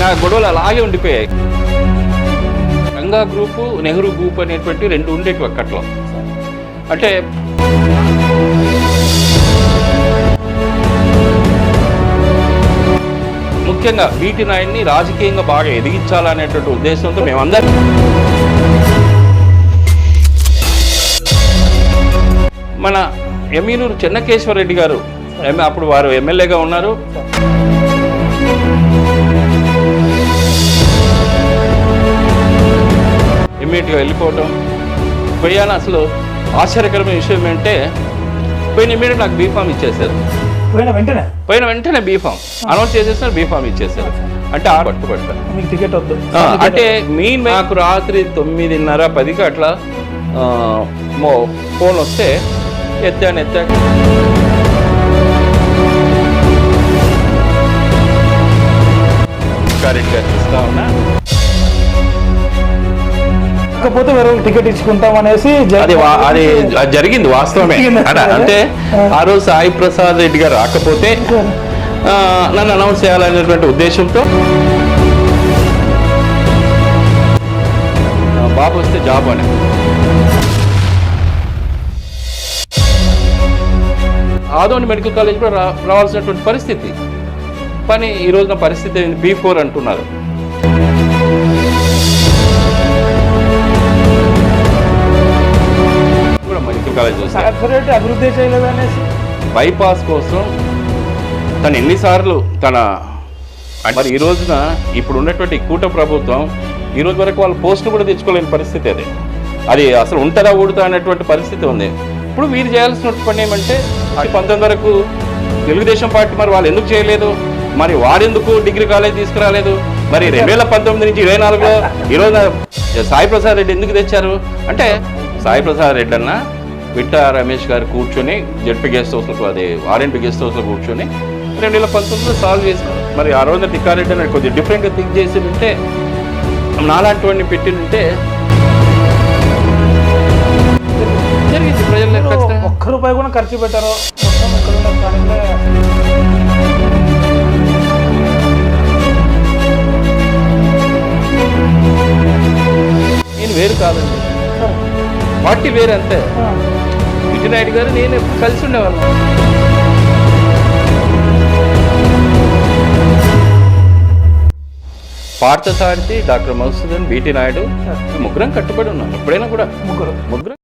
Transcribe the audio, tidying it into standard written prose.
ఇంకా గొడవలు అలాగే ఉండిపోయాయి. రంగా గ్రూపు, నెహ్రూ గ్రూప్ అనేటువంటి రెండు ఉండేటివి అక్కట్లో. అంటే ముఖ్యంగా వీటి నాయుడిని రాజకీయంగా బాగా ఎదిగించాలనేటువంటి ఉద్దేశంతో మేమందరం మన ఎమ్మినూరు చెన్నకేశ్వరరెడ్డి గారు అప్పుడు వారు ఎమ్మెల్యేగా ఉన్నారు. ఇమ్మీడియట్గా వెళ్ళిపోవటం పోయాను. అసలు ఆశ్చర్యకరమైన విషయం ఏంటంటే పోయిన ఇమ్మీడియట్ నాకు బీఫామ్ ఇచ్చేసారు. పోయిన వెంటనే బీఫామ్ అనౌన్స్ చేసేసారు, బీఫామ్ ఇచ్చేసారు. అంటే పట్టుబట్టారు టికెట్ వద్దు అంటే నాకు రాత్రి 9:30, 10కి అట్లా ఫోన్ వస్తే ఎత్తాను. ఇస్తా ఉన్నా, కాకపోతే వేరే టికెట్ ఇచ్చుకుంటాం అనేసి అది జరిగింది వాస్తవమే. అంటే ఆ రోజు సాయి ప్రసాద్ రెడ్డి గారు రాకపోతే నన్ను అనౌన్స్ చేయాలనేటువంటి ఉద్దేశంతో బాబు వస్తే జాబ్ అని ఆదోని మెడికల్ కాలేజ్ కూడా రావాల్సినటువంటి పరిస్థితి. కానీ ఈ రోజున పరిస్థితి B4 అంటున్నారు. కూడా మెడికల్ కాలేజ్ అభివృద్ధి చేయలేదనేసి బైపాస్ కోసం తను ఎన్నిసార్లు మరి ఈ రోజున ఇప్పుడు ఉన్నటువంటి కూటమి ప్రభుత్వం ఈ రోజు వరకు వాళ్ళ పోస్టులు కూడా తెచ్చుకోలేని పరిస్థితి. అది అసలు ఉంటుందా ఊడుతా అనేటువంటి పరిస్థితి ఉంది. ఇప్పుడు వీరు చేయాల్సిన పని ఏమంటే 19 వరకు తెలుగుదేశం పార్టీ మరి వాళ్ళు ఎందుకు చేయలేదు, మరి వారెందుకు డిగ్రీ కాలేజ్ తీసుకురాలేదు, మరి 2019 నుంచి 24లో ఈరోజు సాయి ప్రసాద్ రెడ్డి ఎందుకు తెచ్చారు అంటే సాయి ప్రసాద్ రెడ్డి అన్న విట్టా రమేష్ గారు కూర్చొని జెడ్పీ గెస్ట్ హౌస్లో అది ఆర్ఎన్పీ గెస్ట్ హౌస్లో కూర్చొని 2019లో సాల్వ్ చేశారు. మరి ఆ రోజున టిక్కారెడ్డి అని కొద్దిగా డిఫరెంట్గా థింక్ చేసి ఉంటే నాలాంటి వాడిని పెట్టింటే జరిగింది. ప్రజలు ఒక్క రూపాయి కూడా ఖర్చు పెట్టారు. నేను వేరు కాదండి, పార్టీ వేరు అంతే. విజయనాయుడు గారు నేను కలిసి ఉండేవాళ్ళం. పార్థసారథి, డాక్టర్ మధుసూదన్, బీటీ నాయుడు ముగ్గురం కట్టుబడి ఉన్నాం. ఎప్పుడైనా కూడా ముగ్గురు